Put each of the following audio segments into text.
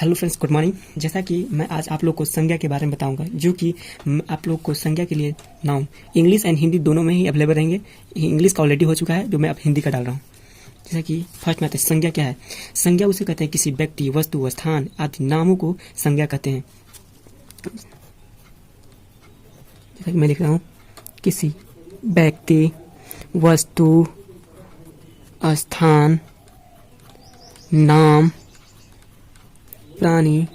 Hello friends, good morning. जैसा कि मैं आज आप लोग को संज्ञा के बारे में बताऊंगा, जो कि आप लोग को संज्ञा के लिए नाउन इंग्लिश एंड हिंदी दोनों में ही अवेलेबल रहेंगे। इंग्लिश का ऑलरेडी हो चुका है, जो मैं अब हिंदी का डाल रहा हूँ। जैसा कि फर्स्ट में आते हैं संज्ञा। क्या है संज्ञा? उसे कहते हैं किसी व्यक्ति, वस्तु, स्थान आदि नामों को संज्ञा कहते हैं। जैसा कि मैं लिख रहा हूँ, किसी व्यक्ति, वस्तु, स्थान, नाम, प्राणी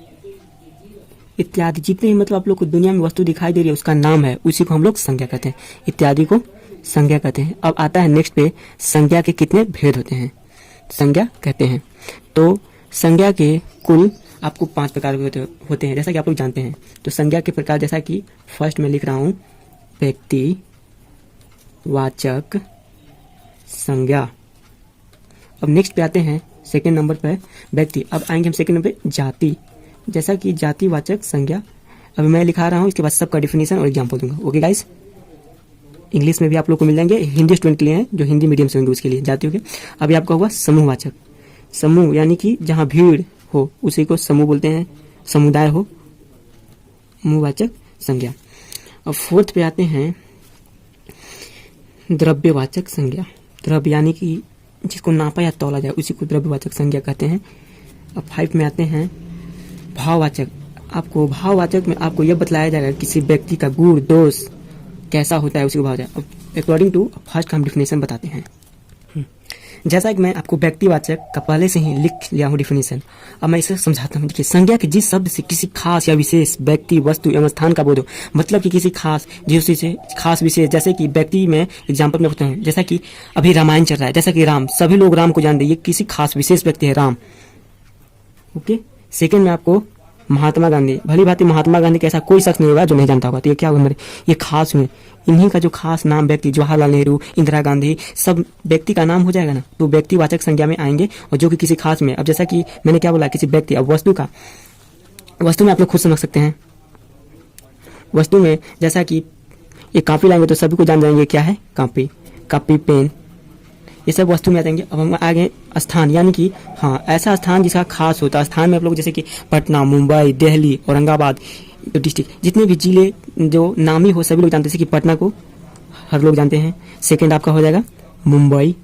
इत्यादि जितने भी मतलब आप लोग को दुनिया में वस्तु दिखाई दे रही है उसका नाम है, उसी को हम लोग संज्ञा कहते हैं। इत्यादि को संज्ञा कहते हैं। अब आता है नेक्स्ट पे, संज्ञा के कितने भेद होते हैं संज्ञा कहते हैं। तो संज्ञा के कुल आपको 5 प्रकार के होते हैं, जैसा कि आप लोग जानते हैं। तो संज्ञा के प्रकार, जैसा कि फर्स्ट में लिख रहा हूँ, व्यक्ति, वाचक, संज्ञा। अब नेक्स्ट पे आते हैं सेकेंड नंबर पर व्यक्ति। अब आएंगे हम सेकेंड नंबर पे जाति। जैसा कि जाति, वाचक, संज्ञा। अभी मैं लिखा रहा हूँ, इसके बाद सबका डिफिनेशन और एग्जाम्पल दूंगा। ओके गाइस, इंग्लिश में भी आप लोग को मिल जाएंगे, हिंदी स्टूडेंट के लिए हैं, जो हिंदी मीडियम से होंगे उसके लिए जाति होगी। अभी आपका हुआ समूहवाचक। समूह यानी कि जहाँ भीड़ हो उसी को समूह बोलते हैं, समुदाय हो, समूहवाचक संज्ञा। अब फोर्थ पे आते हैं द्रव्यवाचक संज्ञा। द्रव्य यानी कि जिसको नापा या तौला जाए उसी को द्रव्यवाचक संज्ञा कहते हैं। अब 5 में आते हैं भाववाचक। आपको भाववाचक में आपको यह बतलाया जाएगा किसी व्यक्ति का गुण, दोष कैसा होता है, उसी को भाववाचक। अब अकॉर्डिंग टू फर्स्ट का हम डिफिनेशन बताते हैं। जैसा कि मैं आपको व्यक्तिवाचक का पहले से ही लिख लिया हूँ डिफिनेशन, अब मैं इसे समझाता हूँ। देखिए, संज्ञा के जिस शब्द से किसी खास या विशेष व्यक्ति, वस्तु एवं स्थान का बोध हो, मतलब कि किसी खास जिस से खास विशेष, जैसे कि व्यक्ति में एग्जाम्पल में बताऊँ, जैसा कि अभी रामायण चल रहा है, जैसा कि राम, सभी लोग राम को जानते हैं, ये किसी खास विशेष व्यक्ति है राम। ओके, सेकेंड में आपको महात्मा गांधी। भली भांति महात्मा गांधी का ऐसा कोई शख्स नहीं होगा जो नहीं जानता होगा। तो ये क्या होगा हमारे, ये खास हुए, इन्हीं का जो खास नाम व्यक्ति, जवाहरलाल नेहरू, इंदिरा गांधी, सब व्यक्ति का नाम हो जाएगा ना, तो व्यक्तिवाचक संज्ञा में आएंगे, और जो कि किसी खास में। अब जैसा कि मैंने क्या बोला, किसी व्यक्ति। अब वस्तु का, वस्तु में आप लोग खुद समझ सकते हैं। वस्तु में जैसा कि एक कॉपी लाएंगे तो सभी को जान जाएंगे क्या है, कॉपी, कॉपी, पेन, ये सब वस्तु में आ जाएंगे। अब हम आगे स्थान, यानी कि हाँ, ऐसा स्थान जिसका खास होता है। स्थान में आप लोग जैसे कि पटना, मुंबई, दिल्ली, औरंगाबाद, डिस्ट्रिक्ट, जितने भी जिले जो नामी हो सभी लोग जानते हैं। जैसे कि पटना को हर लोग जानते हैं। सेकंड आपका हो जाएगा मुंबई,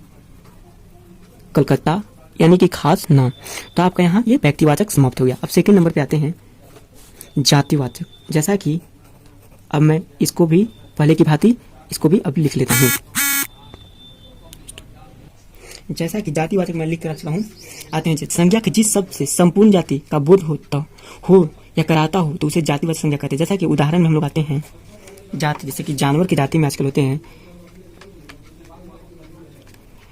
कलकत्ता, यानी कि खास नाम। तो आपका यहाँ ये व्यक्तिवाचक समाप्त हो गया। अब सेकंड नंबर पे आते हैं जातिवाचक। जैसा कि अब मैं इसको भी पहले की भांति इसको भी अब लिख लेता हूँ। जैसा कि जातिवाचक मैं लिख कर रखता हूँ, आते हैं संज्ञा के जिस शब्द से संपूर्ण जाति का बोध होता हो या कराता हो तो उसे जातिवाचक संज्ञा कहते हैं। जैसा कि उदाहरण में हम लोग आते हैं जाति, जैसे कि जानवर की जाति में आजकल होते हैं।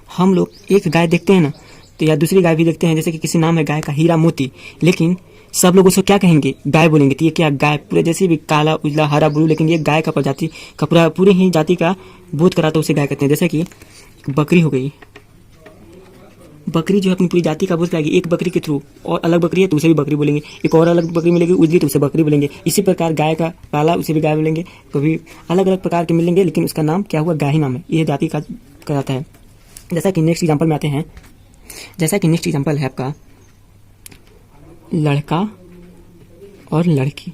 हम लोग एक गाय देखते हैं ना, तो या दूसरी गाय भी देखते हैं, जैसे कि किसी नाम है गाय का हीरा मोती, लेकिन सब लोग उसको क्या कहेंगे, गाय बोलेंगे। तो ये क्या गाय, पूरे जैसे भी काला, उजला, हरा, ब्लू, लेकिन ये गाय का प्रजाति का पूरे ही जाति का बोध कराता है, उसे गाय कहते हैं। जैसे कि बकरी हो गई, बकरी जो है अपनी पूरी जाति का बोध कराएगी एक बकरी के थ्रू, और अलग बकरी है तो उसे भी बकरी बोलेंगे, एक और अलग बकरी मिलेगी उजली तो उसे बकरी बोलेंगे। इसी प्रकार गाय का काला, उसे भी गाय बोलेंगे। कभी अलग अलग प्रकार के मिलेंगे, लेकिन उसका नाम क्या हुआ, गाय ही नाम है, ये जाति का कहलाता है। जैसा कि नेक्स्ट एग्जाम्पल में आते हैं, जैसा कि नेक्स्ट एग्जाम्पल है आपका लड़का और लड़की।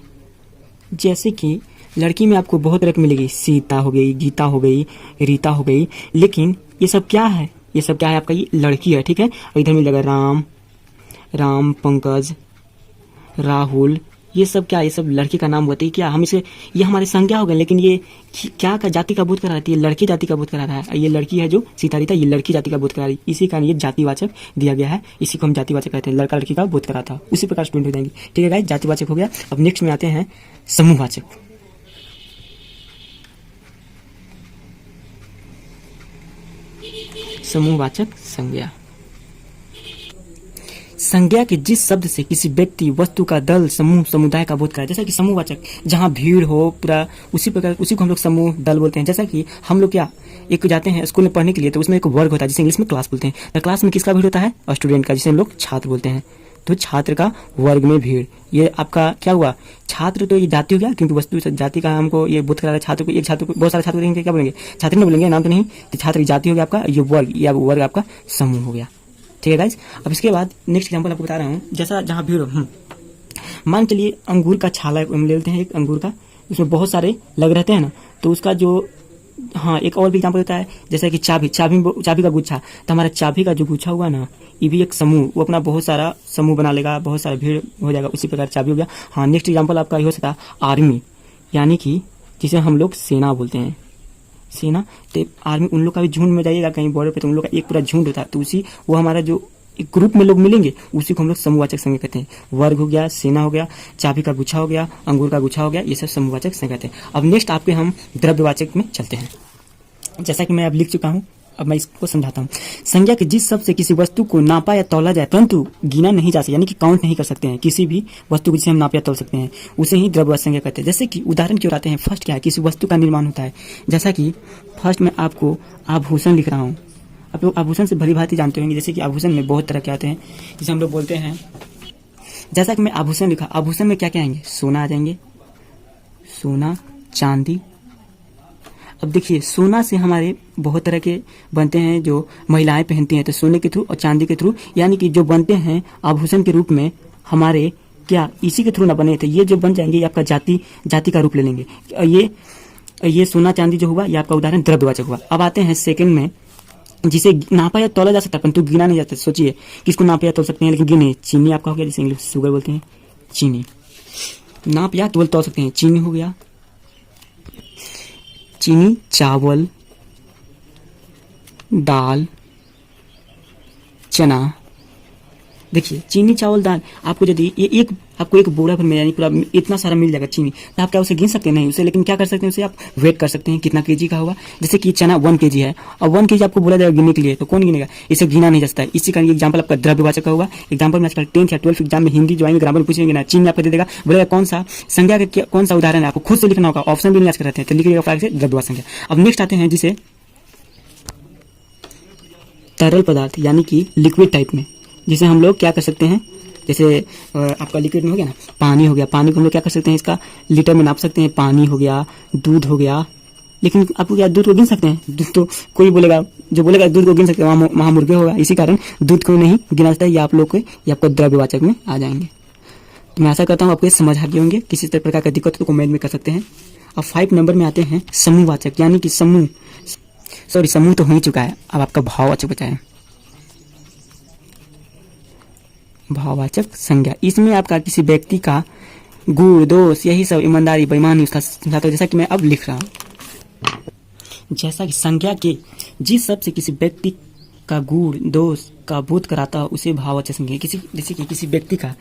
जैसे कि लड़की में आपको बहुत तरह की मिलेगी, सीता हो गई, गीता हो गई, रीता हो गई, लेकिन ये सब क्या है, ये सब क्या है आपका, ये लड़की है, ठीक है। और इधर मिलेगा राम, पंकज, राहुल, ये सब क्या, ये सब लड़की का नाम होता है। क्या हम इसे, ये हमारे संज्ञा हो गए, लेकिन ये क्या का जाति का बोध करा रही है, लड़की जाति का बोध करा रहा है। ये लड़की है जो सीता रीता, ये लड़की जाति का बोध करा रही है, इसी कारण ये जातिवाचक दिया गया है, इसी को हम जातिवाचक कहते हैं। लड़का लड़की का बोध करा था, उसी प्रकार स्टूडेंट हो जाएंगे, ठीक है गाइस। जातिवाचक हो गया। अब नेक्स्ट में आते हैं समूहवाचक। समूहवाचक संज्ञा, संज्ञा के जिस शब्द से किसी व्यक्ति, वस्तु का दल, समूह, समुदाय का बोध कराए। जैसा कि समूहवाचक जहाँ भीड़ हो पूरा, उसी प्रकार उसी को हम लोग समूह, दल बोलते हैं। जैसा कि हम लोग क्या एक जाते हैं स्कूल में पढ़ने के लिए, तो उसमें एक वर्ग होता है जिसे इंग्लिश में क्लास बोलते हैं। तो क्लास में किसका भीड़ होता है, स्टूडेंट का, जिसे हम लोग छात्र बोलते हैं। तो छात्र का वर्ग में भीड़, ये आपका क्या हुआ, छात्र। तो ये जाति हो गया, क्योंकि वस्तु जाति का हमको ये बोध करा रहा है। छात्र को, एक छात्र को बहुत सारे छात्र देंगे, क्या बोलेंगे, छात्र नहीं बोलेंगे, नाम तो नहीं, तो छात्र की जाति हो गया आपका, ये वर्ग, या वर्ग आपका समूह हो गया, ठीक है गाइज। अब इसके बाद नेक्स्ट एग्जांपल आपको बता रहा हूँ, जैसा जहाँ भीड़ हो, मान चलिए अंगूर का छाला हम ले लेते हैं, एक अंगूर का, उसमें बहुत सारे लग रहते हैं ना, तो उसका जो, हाँ एक और भी एग्जाम्पल होता है, जैसे कि चाबी का गुच्छा, तो हमारा चाबी का जो गुच्छा हुआ ना, ये भी एक समूह, वो अपना बहुत सारा समूह बना लेगा, बहुत सारा भीड़ हो जाएगा, उसी प्रकार चाबी हो गया। हाँ नेक्स्ट एग्जाम्पल आपका ये हो सकता है आर्मी, यानी कि जिसे हम लोग सेना बोलते हैं, सेना। तो आर्मी उन लोग का भी झुंड में जाइएगा कहीं बॉर्डर पे, तो उन लोग का एक पूरा झुंड होता है, तो उसी वो हमारा जो एक ग्रुप में लोग मिलेंगे उसी को हम लोग समूहवाचक संज्ञा कहते हैं। वर्ग हो गया, सेना हो गया, चाबी का गुच्छा हो गया, अंगूर का गुच्छा हो गया, ये सब समूहवाचक संज्ञा कहते हैं। अब नेक्स्ट आपके हम द्रव्यवाचक में चलते हैं। जैसा कि मैं अब लिख चुका हूं, अब मैं इसको समझाता हूं। संज्ञा के जिस शब्द से किसी वस्तु को नापा या तौला जाए परंतु गिना नहीं जा सकता, यानी कि काउंट नहीं कर सकते हैं, किसी भी वस्तु को जिसे हम नाप या तौल सकते हैं, उसे ही द्रव्यवाचक संज्ञा कहते हैं। जैसे कि उदाहरण की ओर आते हैं, फर्स्ट क्या है, किसी वस्तु का निर्माण होता है। जैसा कि फर्स्ट में आपको आभूषण लिख रहा हूँ, आप लोग आभूषण से भली भांति जानते होंगे, जैसे कि आभूषण में बहुत तरह के आते हैं, जिसे हम लोग बोलते हैं, जैसा कि मैं आभूषण लिखा, आभूषण में क्या क्या आएंगे, सोना आ जाएंगे, सोना, चांदी। अब देखिए सोना से हमारे बहुत तरह के बनते हैं जो महिलाएं पहनती हैं, तो सोने के थ्रू और चांदी के थ्रू, यानी कि जो बनते हैं आभूषण के रूप में हमारे, क्या इसी के थ्रू ना बने थे, ये जो बन जाएंगे ये आपका जाति का रूप ले लेंगे। ये सोना चांदी जो हुआ ये आपका उदाहरण द्रव्यवाचक हुआ। अब आते हैं सेकंड में, जिसे नापा या तौला जा सकता है परंतु गिना नहीं जाता। सोचिए किसको नापा या तौल सकते हैं लेकिन गिने, चीनी आपका हो गया, जिसे इंग्लिश शुगर बोलते हैं, चीनी नाप या तौल सकते हैं, चीनी हो गया, चीनी, चावल, दाल, चना। देखिए चीनी, चावल, दाल, आपको यदि ये आपको एक बोरा भर में यानी पूरा इतना सारा मिल जाएगा चीनी, तो आप क्या उसे गिन सकते हैं? नहीं उसे, लेकिन क्या कर सकते हैं, उसे आप वेट कर सकते हैं कितना केजी का होगा। जैसे कि चना 1 kg है और 1 kg आपको बोला जाएगा गिनने के लिए, तो कौन गिनेगा, इसे गिना नहीं जा सकता है। इसी का एग्जाम्पल आपका द्रव्यवाचक का होगा। एग्जाम्पल में आजकल 10th या 12th एग्जाम में हिंदी जो आएंगे ग्रामर में पूछेंगे ना, चीनी आपको दे देगा, बोलेगा कौन सा संज्ञा का कौन सा उदाहरण है, आपको खुद से लिखना होगा, ऑप्शन भी नहीं आज रहते हैं, तो लिखिएगा फटाक से द्रव्यवाचक संज्ञा। अब नेक्स्ट आते हैं जिसे तरल पदार्थ यानी कि लिक्विड टाइप में, जिसे हम लोग क्या कर सकते हैं, जैसे आपका लिक्विड में हो गया ना, पानी हो गया, पानी को हम लोग क्या कर सकते हैं, इसका लीटर में नाप सकते हैं, पानी हो गया, दूध हो गया। लेकिन आपको क्या दूध को गिन सकते हैं? दूध तो कोई बोलेगा, जो बोलेगा दूध को गिन सकते हैं वहाँ मुर्गे होगा, इसी कारण दूध को नहीं गिना सकता है। ये आप लोग को ये आपको द्रव्यवाचक में आ जाएंगे। तो मैं आशा करता हूँ आपको ये समझ आ गए होंगे। किसी तरह प्रकार का दिक्कत तो कमेंट में कर सकते हैं। अब 5 नंबर में आते हैं समूहवाचक, यानी कि समूह तो हो ही चुका है, अब आपका भाववाचक बचा है, भाववाचक संज्ञा। इसमें आपका किसी व्यक्ति का गुण, दोष, यही सब, ईमानदारी, बेईमानी उसका समझाता है। जैसा कि मैं अब लिख रहा हूं, जैसा कि संज्ञा के जिस शब्द से किसी व्यक्ति का गुण, दोष का बोध कराता है उसे भाववाचक संज्ञा। जैसे कि किसी व्यक्ति का,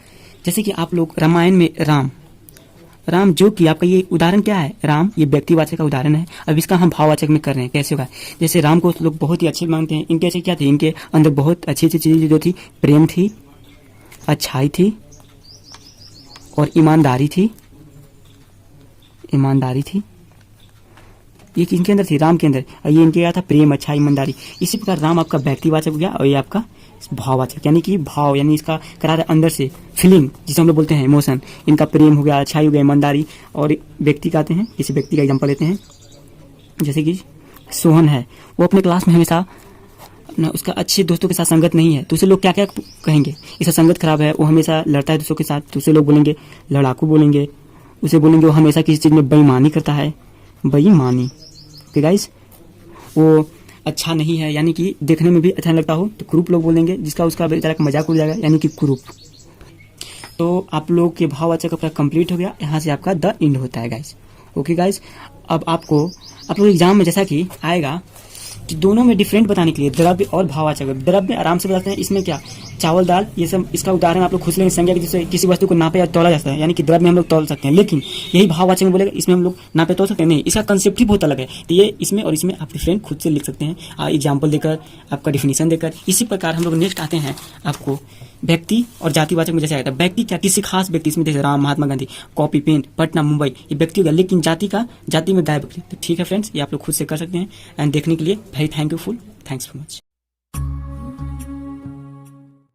जैसे कि आप लोग रामायण में राम जो कि आपका ये उदाहरण क्या है, राम ये व्यक्तिवाचक का उदाहरण है। अब इसका हम भाववाचक में कर रहे हैं, कैसे होगा, जैसे राम को लोग बहुत ही अच्छे मानते हैं, इनके ऐसे क्या थे, इनके अंदर बहुत अच्छी अच्छी चीजें जो थी, प्रेम थी, अच्छाई थी और ईमानदारी थी। ये किनके अंदर थी, राम के अंदर, और ये इनके क्या था, प्रेम, अच्छाई, ईमानदारी। इसी प्रकार राम आपका व्यक्तिवाचक हो गया और ये आपका भाववाचक, यानी कि भाव, यानी इसका करा रहा अंदर से फीलिंग, जिसे हम लोग बोलते हैं इमोशन। इनका प्रेम हो गया, अच्छाई हो गया, ईमानदारी। और व्यक्ति का आते हैं, किसी व्यक्ति का एग्जाम्पल लेते हैं, जैसे कि सोहन है, वो अपने क्लास में हमेशा ना उसका अच्छे दोस्तों के साथ संगत नहीं है, तो उसे लोग क्या क्या कहेंगे, इसका संगत खराब है, वो हमेशा लड़ता है दोस्तों के साथ, तो उसे लोग बोलेंगे लड़ाकू, बोलेंगे उसे, बोलेंगे वो हमेशा किसी चीज में बेईमानी करता है, बेईमानी। ओके गाइस, वो अच्छा नहीं है, यानी कि देखने में भी अच्छा नहीं लगता हो, तो कुरूप लोग बोलेंगे, जिसका उसका बेचारा का मजाक उड़ जाएगा, यानी कि कुरूप। तो आप लोग के भाववाचक अपना कंप्लीट हो गया, यहाँ से आपका द एंड होता है गाइस। ओके गाइस, अब आप लोग एग्जाम में जैसा कि आएगा कि दोनों में डिफरेंट बताने के लिए द्रव्य और भाववाचक, द्रव्य आराम से बताते हैं, इसमें क्या चावल, दाल, ये सब, इसका उदाहरण आप लोग खुद लेंगे, संज्ञा जिससे किसी वस्तु को नापे या तौला जाता है, यानी कि द्रव्य में हम लोग तौल सकते हैं। लेकिन यही भाववाचक में बोलेगा, इसमें हम लोग नापे तौल सकते हैं नहीं, इसका कंसेप्ट ही बहुत अलग है। तो ये इसमें और इसमें आप डिफरेंट खुद से लिख सकते हैं, एग्जाम्पल देकर, आपका डिफिनेशन देकर। इसी प्रकार हम लोग नेक्स्ट आते हैं आपको व्यक्ति और जातिवाचक में। जैसे आता है व्यक्ति क्या, किसी खास व्यक्ति, इसमें जैसे राम, महात्मा गांधी, कॉपी पेन, पटना, मुंबई, ये व्यक्ति हो गया। लेकिन जाति में गाय बकरी। तो ठीक है फ्रेंड्स, ये आप लोग खुद से कर सकते हैं। एंड देखने के लिए वेरी थैंक्स फॉर मच।